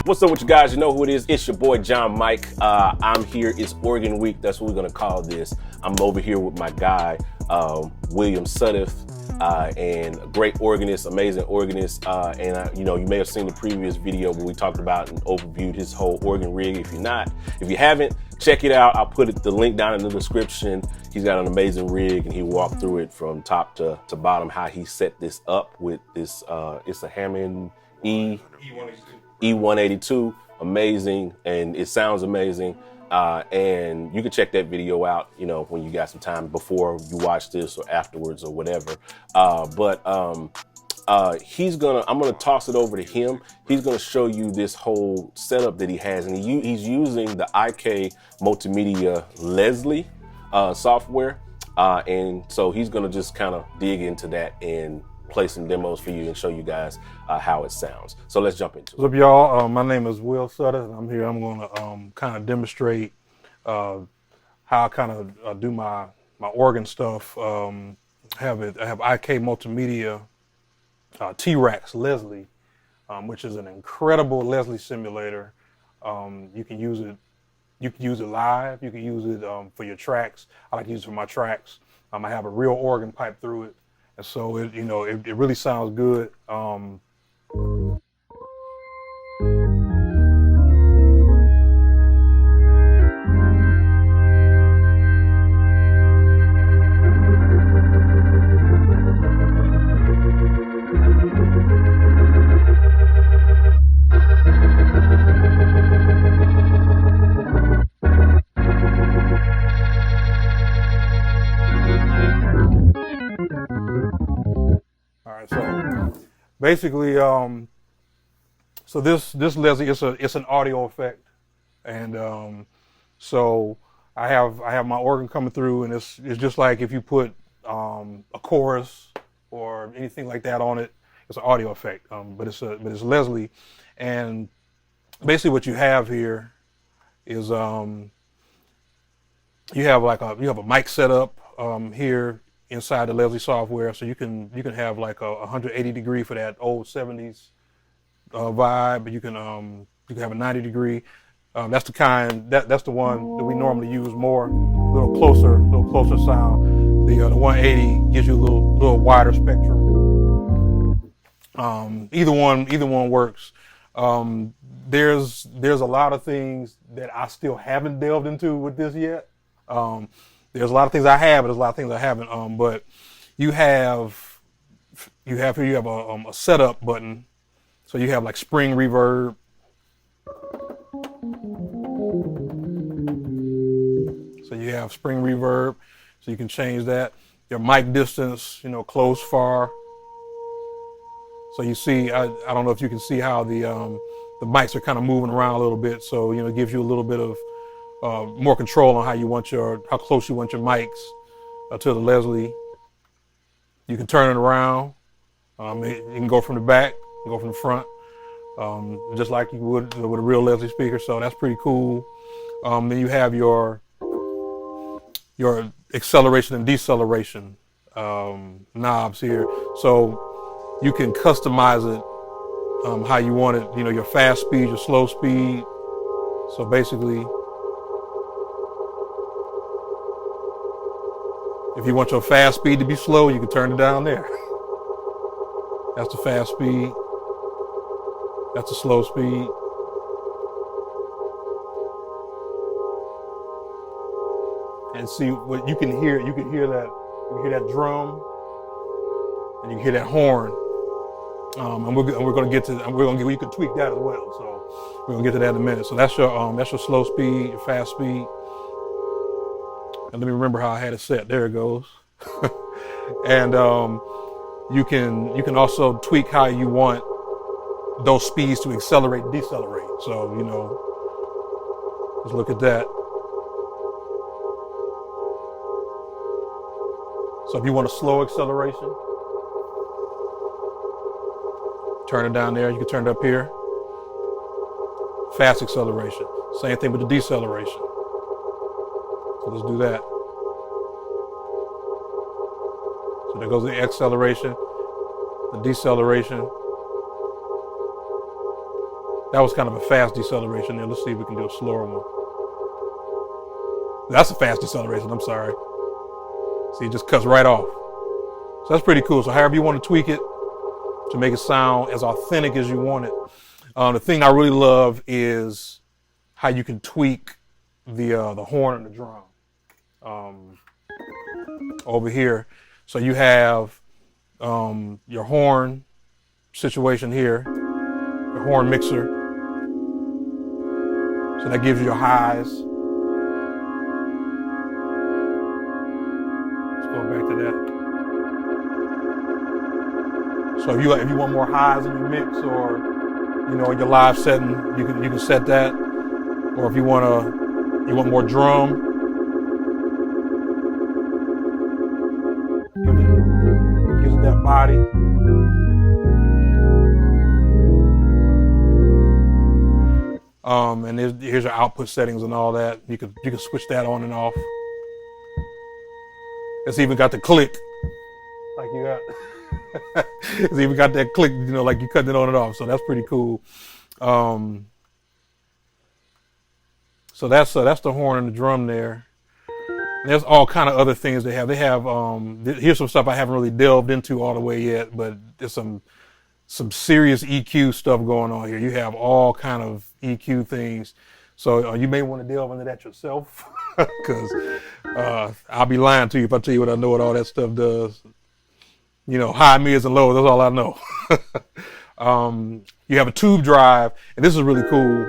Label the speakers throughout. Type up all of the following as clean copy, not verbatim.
Speaker 1: What's up with you guys? You know who it is. It's your boy John Mike. I'm here. It's Organ Week. That's what we're gonna call this. I'm over here with my guy, Will Suddeth, and a great organist, amazing organist. You know, you may have seen the previous video where we talked about and overviewed his whole organ rig. If you haven't, check it out. I'll put the link down in the description. He's got an amazing rig, and he walked through it from top to bottom, how he set this up with this. It's a Hammond E-185, amazing, and it sounds amazing. And you can check that video out, you know, when you got some time before you watch this or afterwards or whatever. I'm gonna toss it over to him. He's gonna show you this whole setup that he has, and he's using the IK Multimedia Leslie software. And so he's gonna just kind of dig into that and play some demos for you and show you guys how it sounds. So let's jump into it.
Speaker 2: What's up, y'all? My name is Will Suddeth. I'm here. I'm going to kind of demonstrate how I kind of do my organ stuff. I have IK Multimedia T-Rex Leslie, which is an incredible Leslie simulator. You can use it. You can use it live. You can use it for your tracks. I like to use it for my tracks. I have a real organ pipe through it. And so it really sounds good. So basically, so this Leslie, it's an audio effect, and so I have my organ coming through, and it's just like if you put a chorus or anything like that on it. It's an audio effect, but it's Leslie, and basically what you have here is you have a mic setup here inside the Leslie software, so you can have like a 180 degree for that old 70s vibe, but you can have a 90 degree. That's the kind that's the one that we normally use more, a little closer sound. The 180 gives you a little wider spectrum. Either one works. There's a lot of things that I still haven't delved into with this yet. There's a lot of things I have, but there's a lot of things I haven't. But you have a setup button. So you have like spring reverb. So you have spring reverb. So you can change that. Your mic distance, close, far. So you see, I don't know if you can see how the mics are kind of moving around a little bit. So it gives you a little bit of more control on how close you want your mics to the Leslie. You can turn it around. You can go from the back, go from the front, just like you would with a real Leslie speaker. So that's pretty cool. Then you have your acceleration and deceleration knobs here. So you can customize it how you want it. Your fast speed, your slow speed. So basically, if you want your fast speed to be slow, you can turn it down there. That's the fast speed. That's the slow speed. And see what you can hear. You can hear that drum, and you can hear that horn. And we're going to get to. You can tweak that as well. So we're going to get to that in a minute. So that's your slow speed, your fast speed. And let me remember how I had it set. There it goes. And you can also tweak how you want those speeds to accelerate and decelerate. So, let's look at that. So if you want a slow acceleration, turn it down there. You can turn it up here. Fast acceleration. Same thing with the deceleration. So let's do that. So there goes the acceleration, the deceleration. That was kind of a fast deceleration there. Let's see if we can do a slower one. That's a fast deceleration, I'm sorry. See, it just cuts right off. So that's pretty cool. So however you want to tweak it to make it sound as authentic as you want it. The thing I really love is how you can tweak the horn and the drum over here. So you have your horn situation here, the horn mixer. So that gives you your highs. Let's go back to that. So if you want more highs in your mix, or in your live setting, you can set that. Or if you want more drum, gives it that body. And here's your output settings and all that. You can switch that on and off. It's even got the click, like you got. It's even got that click, like you cutting it on and off. So that's pretty cool. So that's the horn and the drum there. And there's all kind of other things they have. They have here's some stuff I haven't really delved into all the way yet, but there's some serious EQ stuff going on here. You have all kind of EQ things. So you may want to delve into that yourself, because I'll be lying to you if I tell you what I know what all that stuff does. High, mids, and lows, that's all I know. You have a tube drive, and this is really cool.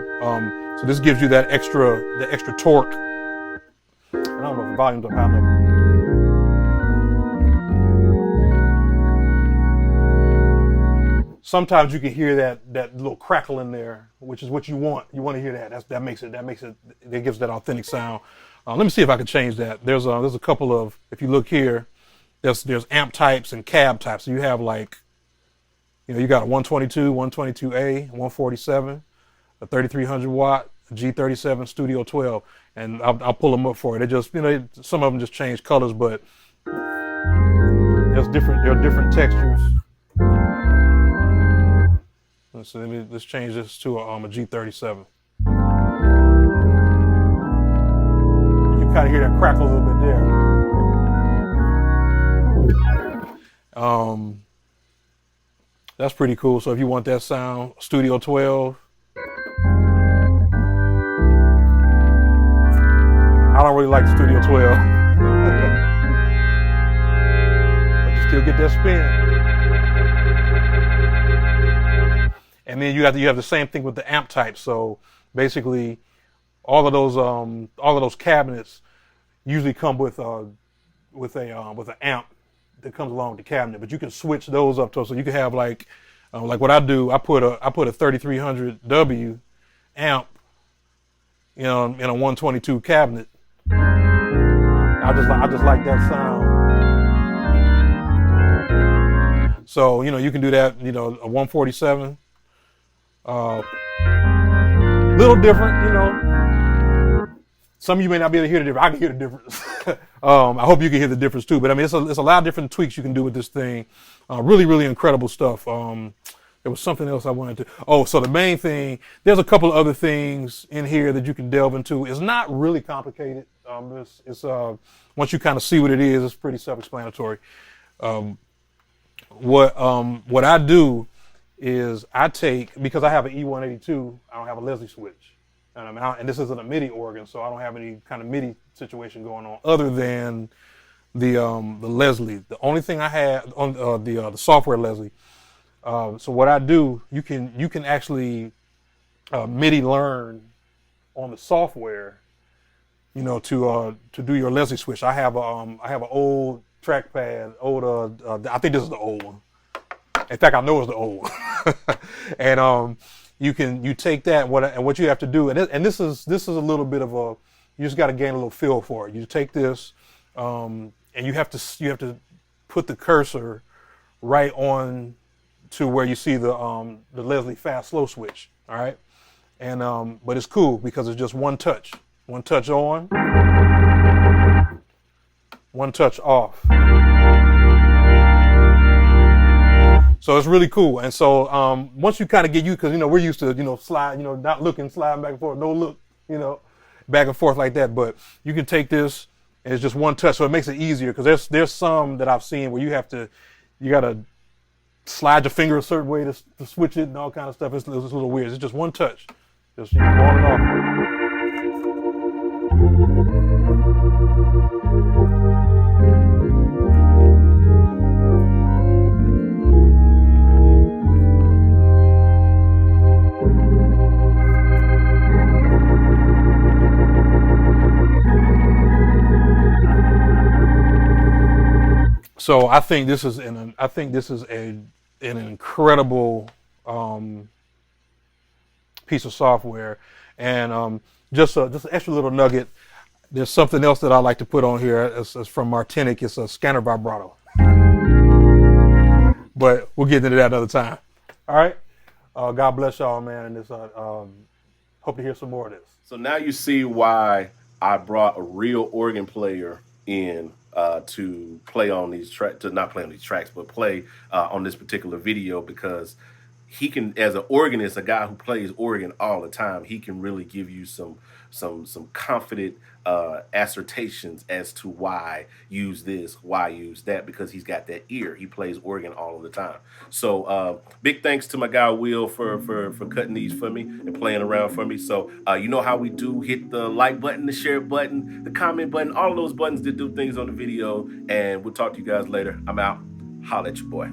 Speaker 2: So this gives you the extra torque. I don't know if the volume's up high enough. Sometimes you can hear that little crackle in there, which is what you want. You want to hear that. That makes it. It gives that authentic sound. Let me see if I can change that. There's a couple of, if you look here, there's amp types and cab types. So you have you got a 122, 122A, 147, a 3300 watt, a G37 Studio 12, and I'll pull them up for you. They just, some of them just change colors, but there are different textures. So let's change this to a G37. You kind of hear that crackle a little bit there. That's pretty cool. So if you want that sound, Studio 12. I don't really like the Studio 12. But you still get that spin. And then you have the same thing with the amp type. So basically, all of those cabinets usually come with an amp that comes along with the cabinet. But you can switch those up so you can have like what I do. I put a 3300W amp, in a 122 cabinet. I just like that sound. So you can do that. A 147. Little different, Some of you may not be able to hear the difference. I can hear the difference. I hope you can hear the difference too. But I mean, it's a lot of different tweaks you can do with this thing. Really, really incredible stuff. There was something else I wanted to. Oh, so the main thing. There's a couple of other things in here that you can delve into. It's not really complicated. It's once you kind of see what it is, it's pretty self-explanatory. What I do is I take, because I have an E-182, I don't have a Leslie switch. And this isn't a MIDI organ, so I don't have any kind of MIDI situation going on other than the Leslie. The only thing I have on the software Leslie. So what I do, you can actually MIDI learn on the software, to do your Leslie switch. I have an old trackpad, I think this is the old one. In fact, I know it's the old one. And you take that, and what you have to do, and this is a little bit of you just got to gain a little feel for it. You take this, and you have to put the cursor right on to where you see the Leslie fast slow switch. All right, and but it's cool because it's just one touch on, one touch off. So it's really cool. And so once you kind of get used, because we're used to slide, not looking, sliding back and forth, no look, back and forth like that. But you can take this, and it's just one touch, so it makes it easier. Because there's some that I've seen where you gotta slide your finger a certain way to switch it and all kind of stuff. It's a little weird. It's just one touch, just on and off. So I think this is an incredible piece of software, and just an extra little nugget. There's something else that I like to put on here. It's from Martinic. It's a scanner vibrato, but we'll get into that another time. All right. God bless y'all, man. And hope to hear some more of this.
Speaker 1: So now you see why I brought a real organ player in to play on these tracks, to not play on these tracks, but play on this particular video, because he can, as an organist, a guy who plays organ all the time, he can really give you some confident assertions as to why use this, why use that, because he's got that ear. He plays organ all of the time. So big thanks to my guy Will for cutting these for me and playing around for me. So you know how we do: hit the like button, the share button, the comment button, all of those buttons that do things on the video. And we'll talk to you guys later. I'm out. Holla at your boy.